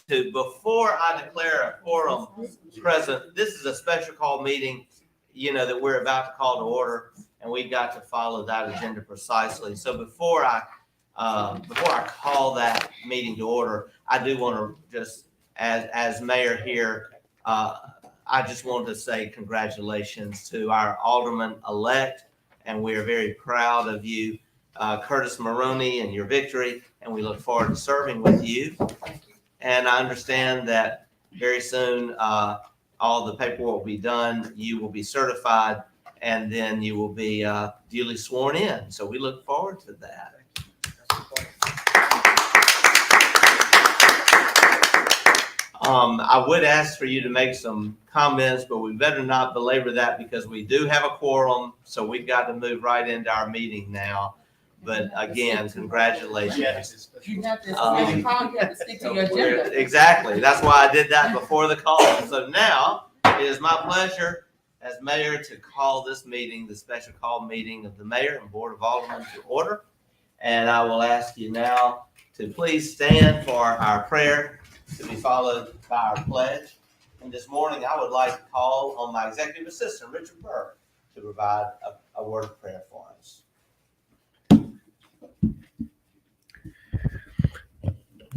before I declare a quorum present, this is a special call meeting, that we're about to call to order, and we've got to follow that agenda precisely. So before I call that meeting to order, I do want to just, as mayor here, I just wanted to say congratulations to our alderman-elect, and we are very proud of you, Curtis Maroney, and your victory, and we look forward to serving with you. And I understand that very soon all the paperwork will be done, you will be certified, and then you will be duly sworn in. So we look forward to that. I would ask for you to make some comments, but we better not belabor that because we do have a quorum, so we've got to move right into our meeting now. But again, congratulations. You have to stick to your agenda. Exactly. That's why I did that before the call. So now it is my pleasure as mayor to call this meeting, the special call meeting of the mayor and board of aldermen, to order. And I will ask you now to please stand for our prayer, to be followed by our pledge. And this morning, I would like to call on my executive assistant, Richard Burke, to provide a word of prayer for us.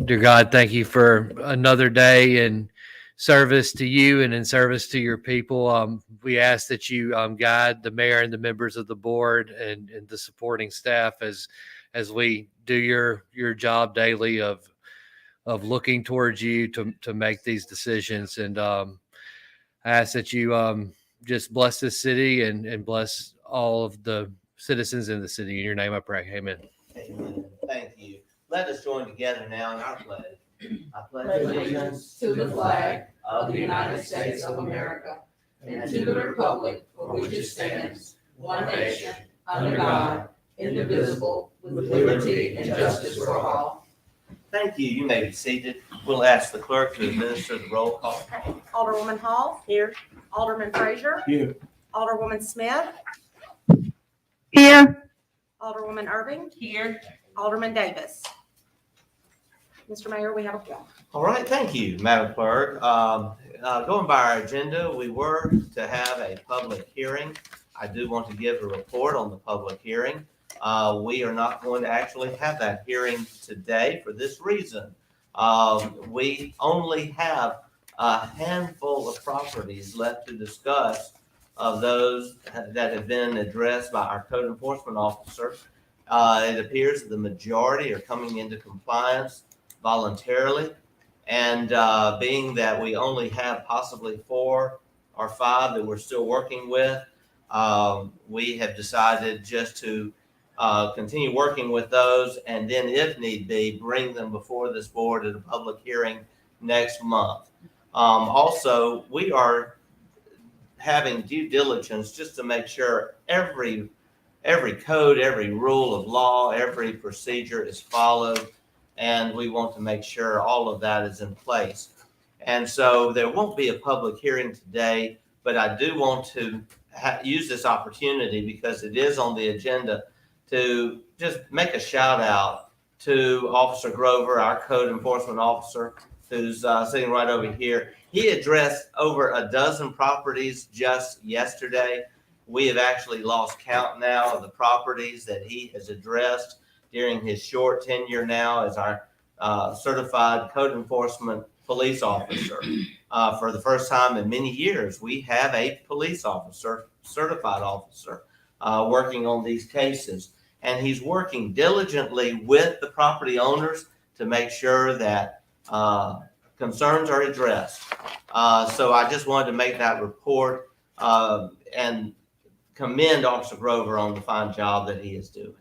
Dear God, thank you for another day in service to you and in service to your people. We ask that you guide the mayor and the members of the board and the supporting staff as we do your job daily of looking towards you to make these decisions. And I ask that you just bless this city and bless all of the citizens in the city. In your name I pray. Amen. Amen. Thank you. Let us join together now in our pledge. I pledge allegiance to the flag of the United States of America and to the republic for which it stands, one nation, under God, indivisible, with liberty and justice for all. Thank you. You may be seated. We'll ask the clerk to administer the roll call. Alderwoman Hall. Here. Alderman Frazier. Here. Alderwoman Smith. Here. Alderwoman Irving. Here. Alderman Davis. Mr. Mayor, we have a quorum. All right. Thank you, Madam Clerk. Going by our agenda, we were to have a public hearing. I do want to give a report on the public hearing. We are not going to actually have that hearing today for this reason. We only have a handful of properties left to discuss of those that have been addressed by our code enforcement officer. It appears that the majority are coming into compliance voluntarily. And being that we only have possibly 4 or 5 that we're still working with, we have decided just to continue working with those, and then if need be, bring them before this board at a public hearing next month. Also, we are having due diligence just to make sure every code, every rule of law, every procedure is followed, and we want to make sure all of that is in place. And so there won't be a public hearing today, but I do want to use this opportunity because it is on the agenda to just make a shout out to Officer Grover, our code enforcement officer, who's sitting right over here. He addressed over a dozen properties just yesterday. We have actually lost count now of the properties that he has addressed during his short tenure now as our certified code enforcement police officer. For the first time in many years, we have a police officer, certified officer, working on these cases. And he's working diligently with the property owners to make sure that concerns are addressed. So I just wanted to make that report and commend Officer Grover on the fine job that he is doing.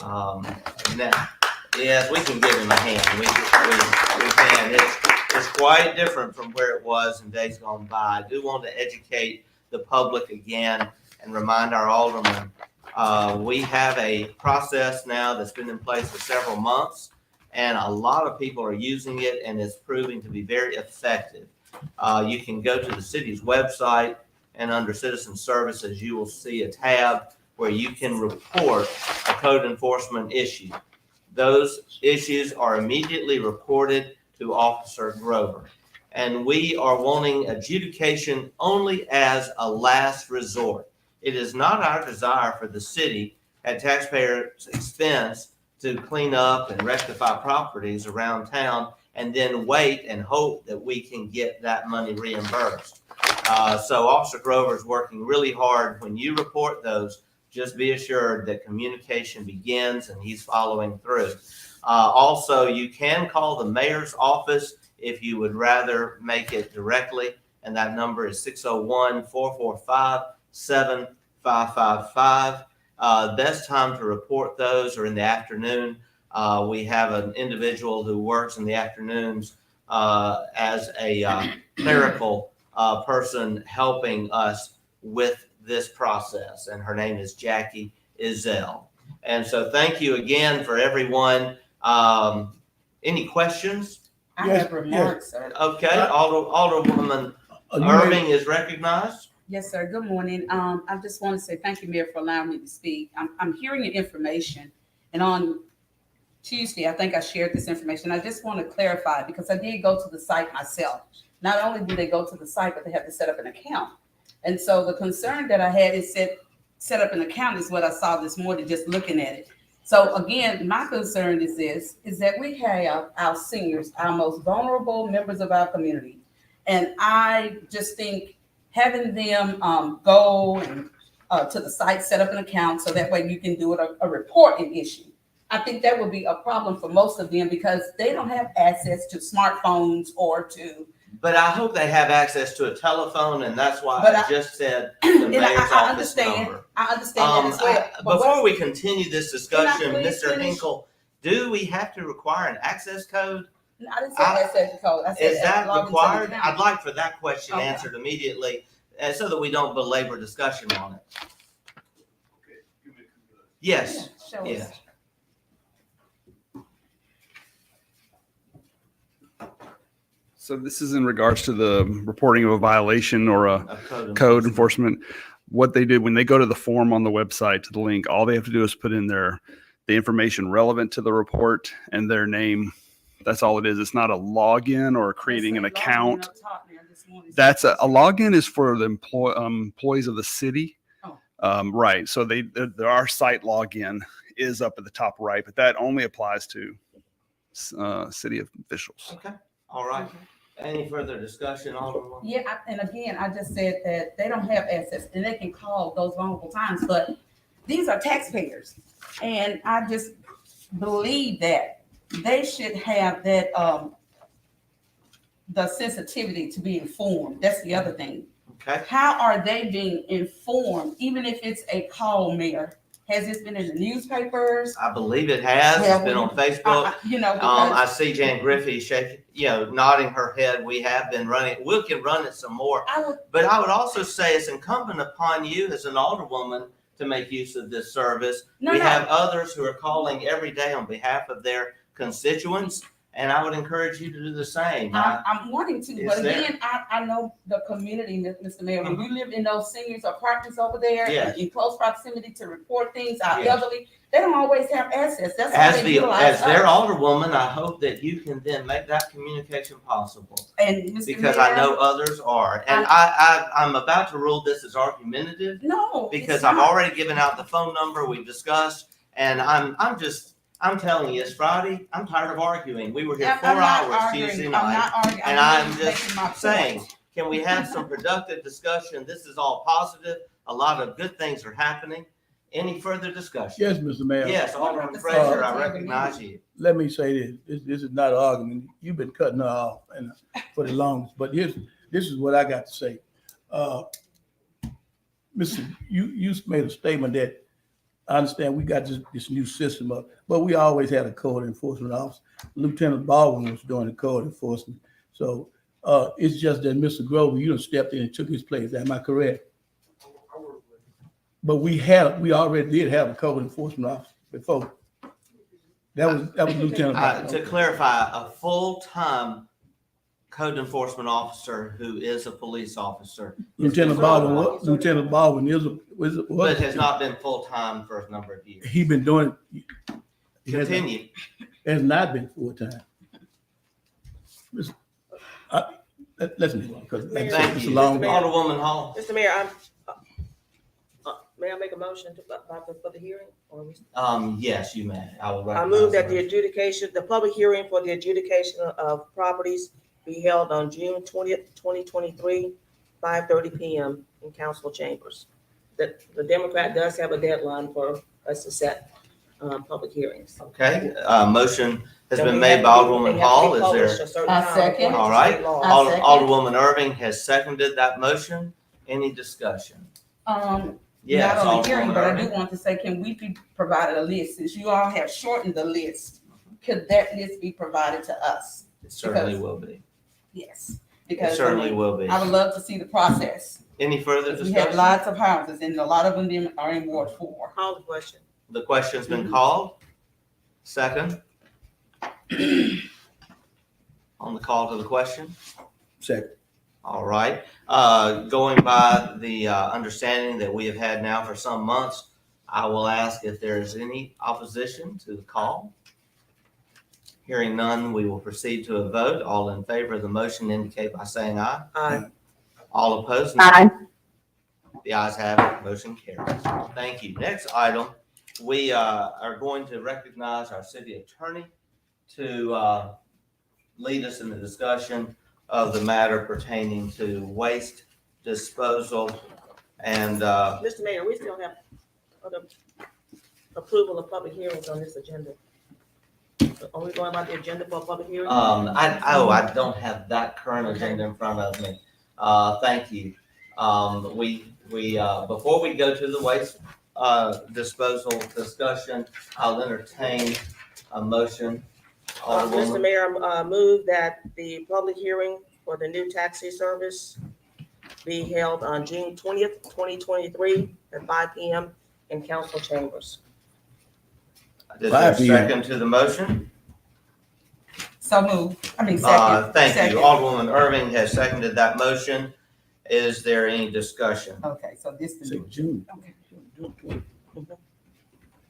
Now, yes, we can give him a hand. We can. It's quite different from where it was in days gone by. I do want to educate the public again and remind our aldermen. We have a process now that's been in place for several months, and a lot of people are using it, and it's proving to be very effective. You can go to the city's website, and under Citizen Services, you will see a tab where you can report a code enforcement issue. Those issues are immediately reported to Officer Grover. And we are wanting adjudication only as a last resort. It is not our desire for the city at taxpayers' expense to clean up and rectify properties around town and then wait and hope that we can get that money reimbursed. So Officer Grover is working really hard. When you report those, just be assured that communication begins and he's following through. Also, you can call the mayor's office if you would rather make it directly, and that number is 601-445-7555. Best time to report those are in the afternoon. We have an individual who works in the afternoons as a clerical person helping us with this process, and her name is Jackie Izell. And so thank you again for everyone. Any questions? I have remarks, sir. Okay, Alderwoman Irving is recognized. Yes, sir. Good morning. I just want to say thank you, Mayor, for allowing me to speak. I'm hearing your information, and on Tuesday, I think I shared this information. I just want to clarify because I did go to the site myself. Not only do they go to the site, but they have to set up an account. And so the concern that I had is set up an account is what I saw this morning, just looking at it. So again, my concern is that we have our seniors, our most vulnerable members of our community. And I just think having them go and to the site, set up an account so that way you can do it a reporting issue. I think that would be a problem for most of them because they don't have access to smartphones or to. But I hope they have access to a telephone, and that's why But I just said the mayor's office understand. number. I understand that as well. But Before we continue this discussion, Can I please Mr. finish? Hinkle, do we have to require an access code? I didn't say access code. I said Is that log into the required? account. I'd like for that question Okay. answered immediately, so that we don't belabor discussion on it. Yes, Yeah, show us. yes. So this is in regards to the reporting of a violation or a A code enforcement. What they do when they go to the form on the website, to the link, all they have to do is put in the information relevant to the report and their name. That's all it is. It's not a login or creating an Log in account. up top now this morning. That's a login is for the employees of the city. Oh. Right. So our site login is up at the top right, but that only applies to city officials. Okay, all right. Any further discussion, Alderman? Yeah, and again, I just said that they don't have access and they can call those vulnerable times, but these are taxpayers. And I just believe that they should have that, the sensitivity to be informed. That's the other thing. Okay, How are they being informed, even if it's a call, Mayor? Has this been in the newspapers? I believe it has. It's been on Facebook. I Because see Jan Griffey shaking, nodding her head. We have been running. We can run it some more. But I would also say it's incumbent upon you as an alderwoman to make use of this service. We have others who are calling every day on behalf of their constituents, and I would encourage you to do the same. I'm wanting to, but It's there. again, I know the community, Mr. Mayor, when we live in those seniors apartments over there Yes. in close proximity to report things, our Yes. elderly, they don't always have access. That's how As they utilize as their us. alderwoman, I hope that you can then make that communication possible. And Mr. Because I Mayor, know others are. And I'm about to rule this as argumentative no, because it's I've not. already given out the phone number we've discussed. And I'm telling you, it's Friday. I'm tired of arguing. We were here I'm 4 not hours arguing. Tuesday I'm night. not arguing. And I'm I'm making my just saying, point. can we have some productive discussion? This is all positive. A lot of good things are happening. Any further discussion? Yes, Mr. Mayor. Yes, Alderman What about the Frazier, I second recognize you. Let me say this. This is not an argument. You've been cutting her off for the longest, but this is what I got to say. Mr. You made a statement that I understand we got this new system up, but we always had a code enforcement officer. Lieutenant Baldwin was doing the code enforcement. So it's just that Mr. Grover, you done stepped in and took his place. Am I correct? But we already did have a code enforcement officer before. That was Lieutenant Baldwin. To clarify, a full-time code enforcement officer who is a police officer. Lieutenant Baldwin But has not been full-time for a number of years. He been doing it. Continue. Has not been full time. Let's move on, because like I said, Thank it's a you. long. Alderwoman Hall. Mr. Mayor, may I make a motion for the hearing? Or we- Yes, you may. I will I recognize. move that the her. adjudication, the public hearing for the adjudication of properties be held on June 20th, 2023, 5:30 PM in council chambers. The Democrat does have a deadline for us to set public hearings. Okay, motion has So been they made have by to be- Alderwoman they have to Hall. be Is published there? a certain I time second. according to All right. state law. I second. Alderwoman Irving has seconded that motion. Any discussion? Yes, Not on the hearing, Alderwoman but I Irving. do want to say, can we be provided a list? Since you all have shortened the list, could that list be provided to us? It certainly because- will be. Yes. It Because I certainly mean, will be. I would love to see the process. Any further We have discussion? lots of houses and a lot of them are in Ward 4. Call the question. The question's been called. Second. On the call to the question. Second. All right. Going by the understanding that we have had now for some months, I will ask if there is any opposition to the call. Hearing none, we will proceed to a vote. All in favor of the motion indicate by saying aye. Aye. All opposed? No. The ayes have it. Motion carries. Thank you. Next item, we are going to recognize our city attorney to lead us in the discussion of the matter pertaining to waste disposal and Mr. Mayor, we still have other approval of public hearings on this agenda. Are we going by the agenda for a public hearing? I don't have that current agenda in front of me. Thank you. Before we go to the waste disposal discussion, I'll entertain a motion. Mr. Alderwoman. Mayor, I move that the public hearing for the new taxi service be held on June 20th, 2023 at 5 PM in council chambers. Is there a 5 p.m. second to the motion? So move. I mean, second. Thank Second. you. Alderwoman Irving has seconded that motion. Is there any discussion? Okay, so this is. Say June. Okay.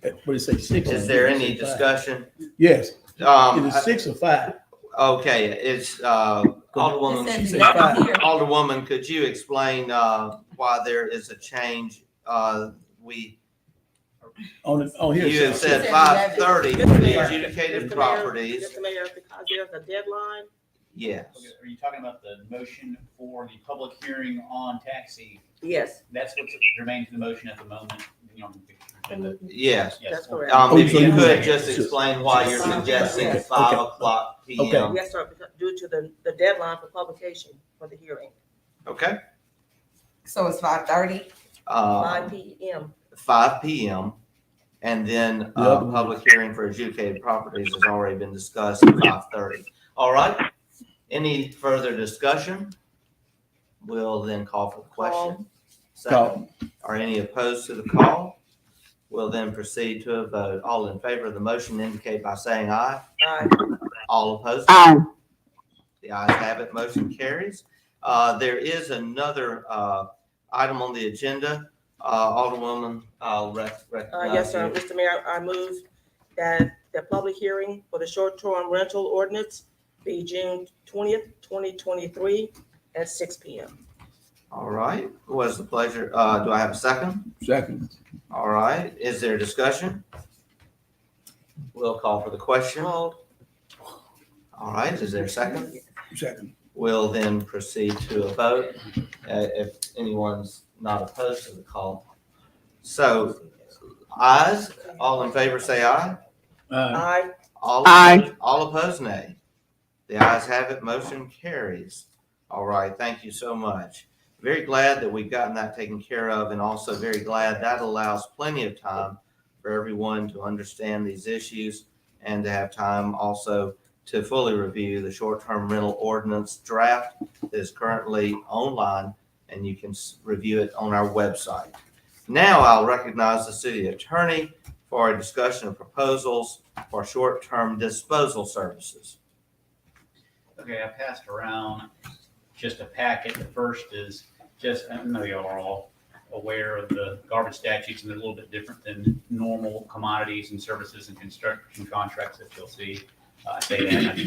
What do you say, 6? Is there any discussion? Yes. Is Um, it 6 or 5? okay, it's, It Alderwoman, says say 11 five. here. Alderwoman, could you explain, why there is a change? On here. You have it said says 5:30 for Mr. the Mayor, adjudicated Mr. Mayor, properties. Mr. Mayor, because there's a deadline, Yes. Okay, are you talking about the motion for the public hearing on taxi? yes, That's what's germane to the motion at the moment, you know. Yes. Yes. that's correct. If so you you- could just explain why you're suggesting Yes. 5:00 PM. Yes, sir, because due to the deadline for publication for the hearing, Okay? So it's 5:30? 5 PM. 5 PM. And then, The other one. public hearing for adjudicated properties has already been discussed at 5:30. All right. Any further discussion? We'll then call for the question. Second. Are any opposed to the call? We'll then proceed to a vote. All in favor of the motion indicate by saying aye. Aye. All opposed? The ayes have it. Motion carries. There is another item on the agenda. Alderwoman, I'll recognize Yes, sir, you. Mr. Mayor, I move that the public hearing for the short-term rental ordinance be June 20th, 2023 at 6 PM. All right. Was the pleasure. Do I have a second? Second. All right. Is there discussion? We'll call for the question. Called. All right. Is there a second? Second. We'll then proceed to a vote if anyone's not opposed to the call. So, ayes, all in favor say aye. Aye. All opposed, nay. The ayes have it, motion carries. All right, thank you so much. Very glad that we've gotten that taken care of, and also very glad that allows plenty of time for everyone to understand these issues and to have time also to fully review the short-term rental ordinance draft that is currently online, and you can review it on our website. Now I'll recognize the city attorney for a discussion of proposals for short-term disposal services. Okay, I passed around just a packet. The first is just, I know y'all are all aware of the garbage statutes, and they're a little bit different than normal commodities and services and construction contracts that you'll see. I say that,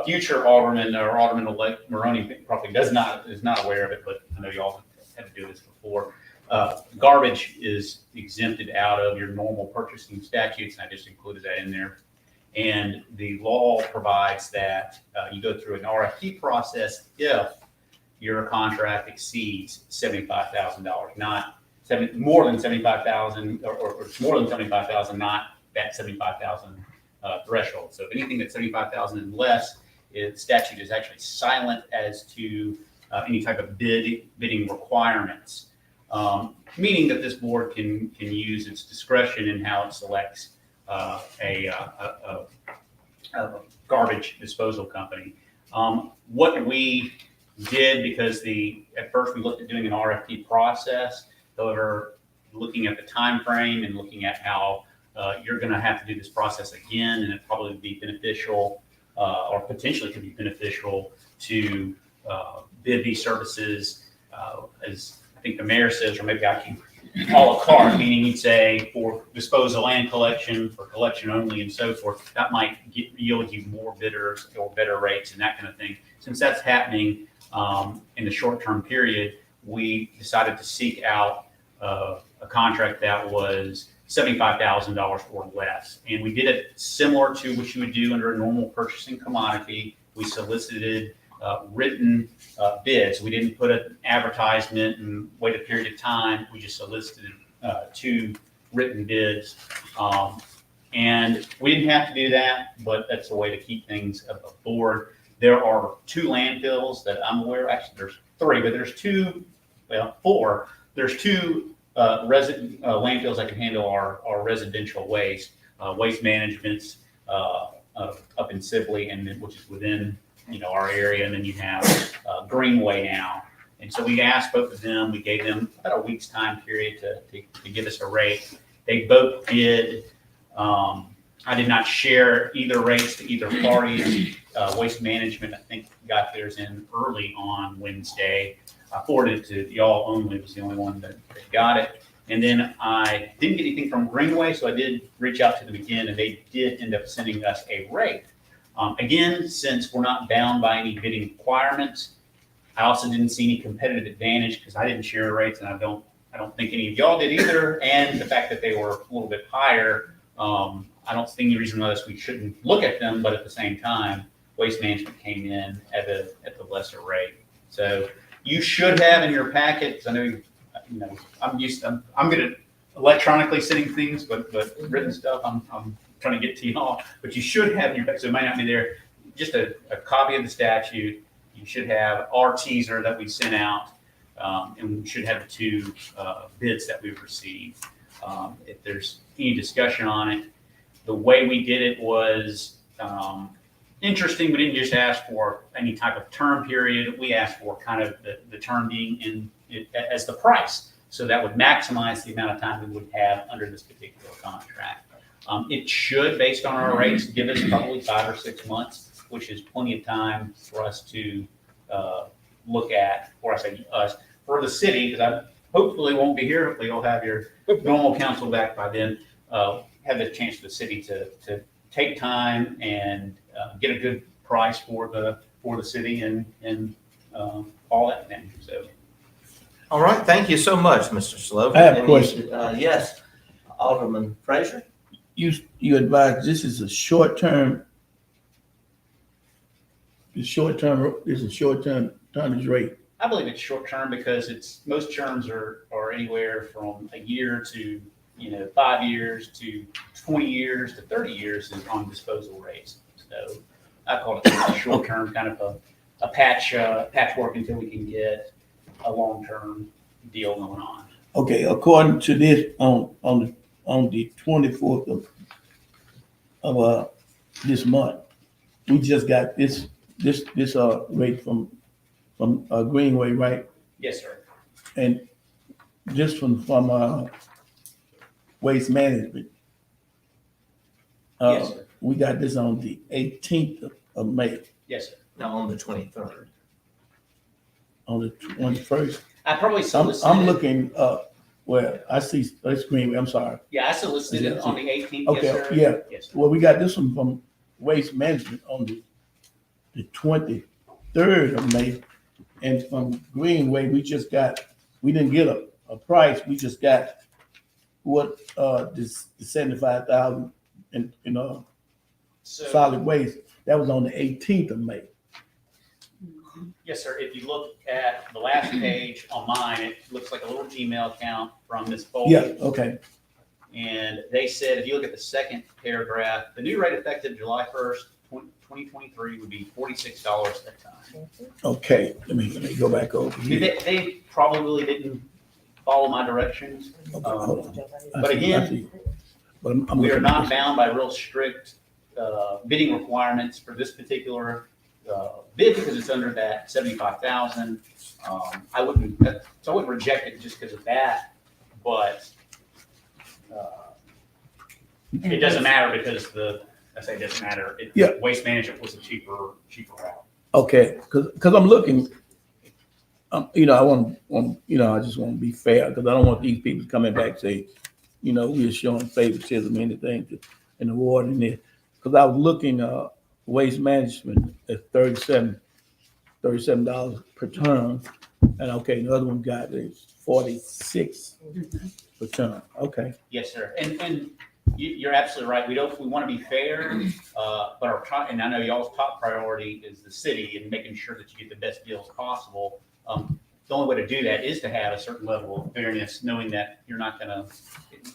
future alderman or Alderman-elect Maroney probably is not aware of it, but I know y'all had to do this before. Garbage is exempted out of your normal purchasing statutes, and I just included that in there. And the law provides that you go through an RFP process if your contract exceeds $75,000, not more than 75,000, or it's more than 75,000, not that 75,000 threshold. So if anything that's 75,000 and less, statute is actually silent as to any type of bidding requirements, meaning that this board can use its discretion in how it selects a garbage disposal company. What we did, because at first we looked at doing an RFP process, however, looking at the time frame and looking at how you're going to have to do this process again, and it probably would be beneficial or potentially could be beneficial to bid these services, as I think the mayor says, or maybe I can a la carte, meaning you'd say for disposal and collection, for collection only, and so forth. That might yield you more bidders or better rates and that kind of thing. Since that's happening in the short-term period, we decided to seek out a contract that was $75,000 or less. And we did it similar to what you would do under a normal purchasing commodity. We solicited written bids. We didn't put an advertisement and wait a period of time. We just solicited 2 written bids. And we didn't have to do that, but that's a way to keep things above board. There are 2 landfills that I'm aware of. Actually, there's 3, but there's 4. There's 2 landfills that can handle our residential waste, waste management's up in Sibley, and which is within our area, and then you have Greenway now. And so we asked both of them. We gave them about a week's time period to give us a rate. They both did. I did not share either rates to either party. Waste Management, I think, got theirs in early on Wednesday. I forwarded it to y'all only, was the only one that got it. And then I didn't get anything from Greenway, so I did reach out to them again, and they did end up sending us a rate. Again, since we're not bound by any bidding requirements, I also didn't see any competitive advantage because I didn't share rates, and I don't think any of y'all did either. And the fact that they were a little bit higher, I don't see any reason why we shouldn't look at them. But at the same time, Waste Management came in at the lesser rate. So you should have in your packet, because I know I'm good at electronically sending things, but written stuff I'm trying to get to y'all. But you should have in your packet, so it might not be there, just a copy of the statute. You should have our teaser that we sent out, and we should have the 2 bids that we've received. If there's any discussion on it, the way we did it was interesting. We didn't just ask for any type of term period. We asked for kind of the term being as the price. So that would maximize the amount of time we would have under this particular contract. It should, based on our rates, give us probably 5 or 6 months, which is plenty of time for us to look at, or I say us, for the city, because I hopefully won't be here. Hopefully you'll have your normal council back by then. Have the chance for the city to take time and get a good price for the city and all that thing. So. All right, thank you so much, Mr. Slover. I have a question. Yes, Alderman Frazier. You advise this is a short-term. This is a short-term tonnage rate. I believe it's short term because most terms are anywhere from a year to 5 years to 20 years to 30 years on disposal rates. So I call it a short term, kind of a patchwork until we can get a long term deal going on. Okay, according to this, on the 24th of this month, we just got this rate from Greenway, right? Yes, sir. And just from Waste Management. Yes, sir. We got this on the 18th of May. Yes, sir. No, on the 23rd. On the 21st. I probably solicited. I'm looking well, I see that's Greenway. I'm sorry. Yeah, I solicited on the 18th. Okay, yes, sir. yeah. Yes, sir. Well, we got this one from Waste Management on the the 23rd of May. And from Greenway, we didn't get a price, we just got what, the 75,000 in So, solid waste. That was on the 18th of May. yes, sir, if you look at the last page on mine, it looks like a little Gmail account from Ms. Foley. Yeah, okay, And they said, if you look at the second paragraph, the new rate effective July 1st, 2023 would be $46 a ton. okay, let me go back over here. They probably didn't follow my directions. Okay, hold on. But again, I see. But I'm We are looking at not this. bound by real strict bidding requirements for this particular bid because it's under that 75,000. I wouldn't reject it just because of that, but it doesn't matter because I say it doesn't matter. Yeah. Waste management was a cheaper route. Okay, because I'm looking, I just want to be fair, because I don't want these people coming back and say, we're showing favoritism, anything, and awarding it. Because I was looking, waste management at $37 per ton, and okay, the other one got is 46 per ton. Okay, Yes, sir. And you're absolutely right. We want to be fair, but and I know y'all's top priority is the city and making sure that you get the best deals possible. The only way to do that is to have a certain level of fairness, knowing that you're not gonna,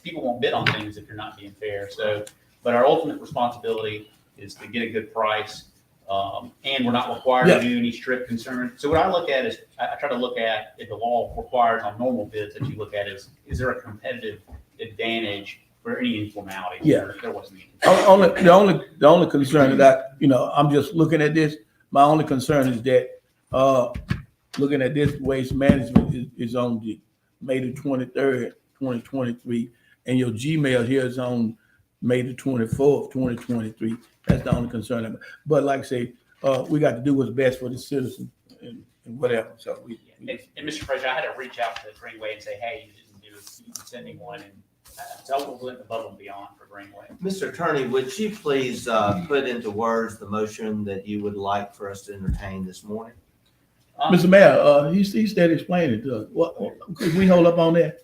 people won't bid on things if you're not being fair. So, but our ultimate responsibility is to get a good price. And we're not required Yeah. to do any strict concern. So what I look at is, I try to look at, if the law requires on normal bids that you look at is there a competitive advantage for any informality? Yeah. There wasn't any. the only concern that I'm just looking at this, my only concern is that, looking at this waste management is on the May the 23rd, 2023, and your Gmail here is on May the 24th, 2023. That's the only concern. But like I say, we got to do what's best for the citizen and whatever. So And Mr. President, I had to reach out to Greenway and say, hey, you didn't do it, you can send me one. And so we went above and beyond for Greenway. Mr. Attorney, would you please put into words the motion that you would like for us to entertain this morning? Mr. Mayor, he started explaining to us. What could we hold up on that?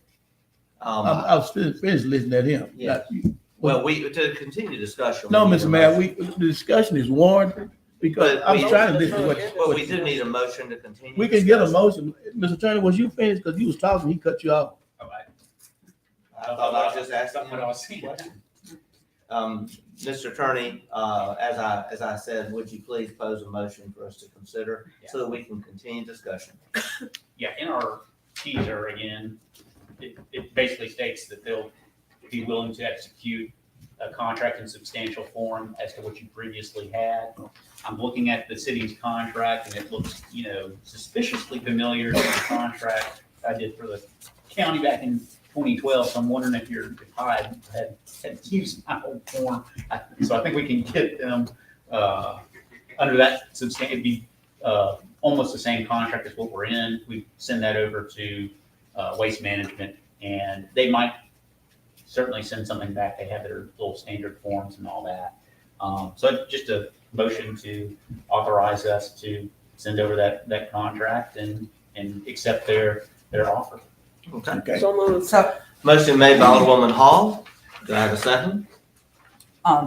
I was finished listening at him. Yeah. Not you. Well, to continue discussion. No, we need Mr. a Mayor, motion. the discussion is warranted because But I was we- trying to listen to But what. we do need a motion to continue. We can get a discussion. motion. Mr. Attorney, was you finished? Because you was talking, he cut you off. I thought I was just asking. Something I was seeing. Mr. Attorney, as I said, would you please pose a motion for us to consider so that we can continue discussion? Yeah, in our teaser, again, it basically states that they'll be willing to execute a contract in substantial form as to what you previously had. I'm looking at the city's contract and it looks, suspiciously familiar to the contract I did for the county back in 2012. So I'm wondering if I had used my old form. So I think we can get them under that it'd be almost the same contract as what we're in. We send that over to Waste Management, and they might certainly send something back. They have their little standard forms and all that. So just a motion to authorize us to send over that contract and accept their offer. Okay. So, Motion made by Alderwoman Hall. Do I have a second?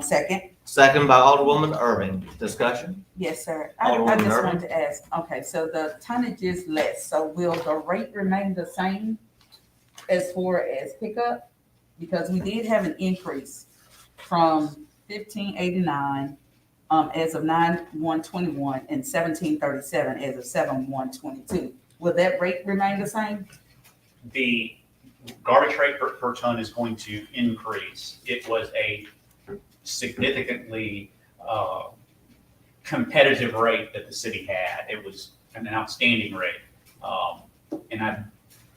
second, Second by Alderwoman Irving. Discussion? yes, sir. I Alderwoman just Irving? wanted to ask, okay, so the tonnage is less, so will the rate remain the same as far as pickup? Because we did have an increase from 1589 as of 9/1/21 and 1737 as of 7/1/22. Will that rate remain the same? The garbage rate per ton is going to increase. It was a significantly competitive rate that the city had. It was an outstanding rate. And I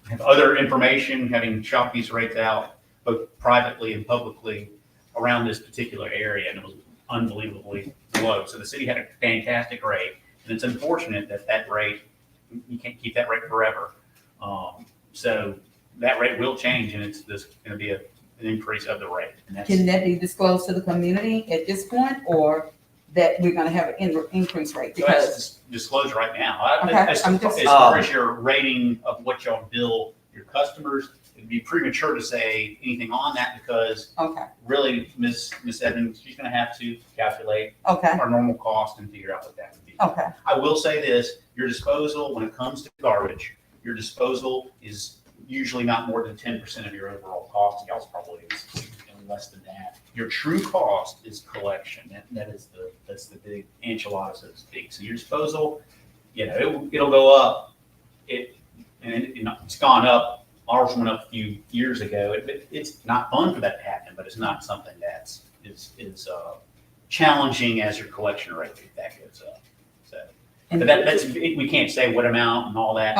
have other information, having shopped these rates out, both privately and publicly, around this particular area, and it was unbelievably low. So the city had a fantastic rate, and it's unfortunate that rate, you can't keep that rate forever. So that rate will change, and it's going to be an increase of the rate. And that's, Can that be disclosed to the community at this point, or that we're gonna have an increase rate? So that's Because, disclosure right now. Okay, As I'm just- far as your rating of what y'all bill your customers, it'd be premature to say anything on that because okay, really, Ms. Evans, she's gonna have to calculate okay, our normal cost and figure out what that would be. okay, I will say this, your disposal, when it comes to garbage, your disposal is usually not more than 10% of your overall cost. Y'all's probably is significantly less than that. Your true cost is collection. That's the big enchilada, so to speak. So your disposal, it'll go up. It's gone up. Ours went up a few years ago. It's not fun for that to happen, but it's not something that's challenging as your collection rate if that goes up. So, And- but we can't say what amount and all that.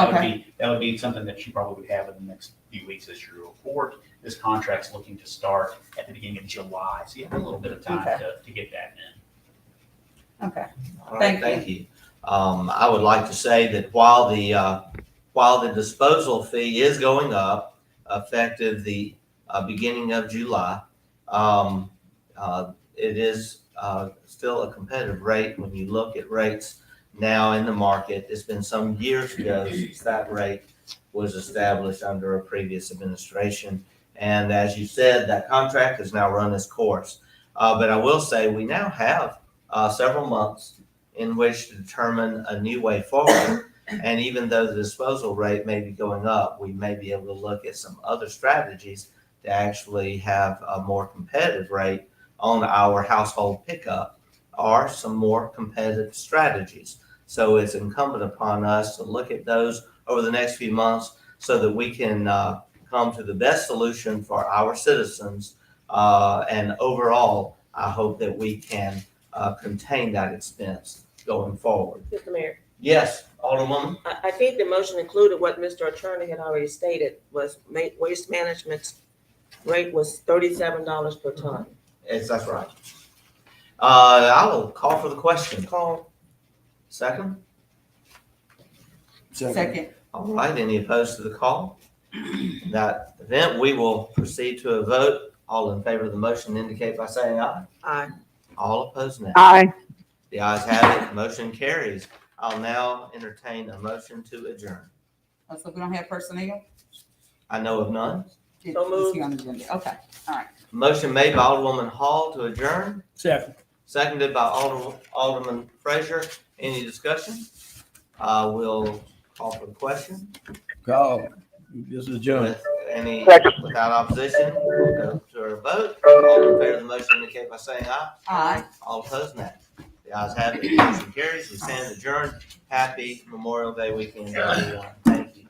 That would be something that you probably would have in the next few weeks as your report. This contract's looking to start at the beginning of July, so you have a little bit of time to get that in. okay. All right, thank you. I would like to say that while the disposal fee is going up, effective the beginning of July, it is still a competitive rate when you look at rates now in the market. It's been some years ago since that rate was established under a previous administration. And as you said, that contract has now run its course. But I will say we now have several months in which to determine a new way forward. And even though the disposal rate may be going up, we may be able to look at some other strategies to actually have a more competitive rate on our household pickup or some more competitive strategies. So it's incumbent upon us to look at those over the next few months so that we can come to the best solution for our citizens. And overall, I hope that we can contain that expense going forward. Mr. Mayor, Yes, Alderwoman? I think the motion included what Mr. Attorney had already stated was waste management's rate was $37 per ton. Yes, that's right. I will call for the question. Call. Second? Second, All right, any opposed to the call? In that event, we will proceed to a vote. All in favor of the motion indicate by saying aye. Aye. All opposed, nay. Aye. The ayes have it, motion carries. I'll now entertain a motion to adjourn. so we don't have personnel? I know of none. So moved. It's here on the agenda. Okay, all right. Motion made by Alderwoman Hall to adjourn, Second. seconded by Alderman Frazier. Any discussion? We'll call for the question. Call. This is adjourned. Without opposition, we'll go to our vote. All in favor of the motion indicate by saying aye. Aye. All opposed, nay. The ayes have it, motion carries. We stand adjourned. Happy Memorial Day weekend, everyone. Thank you.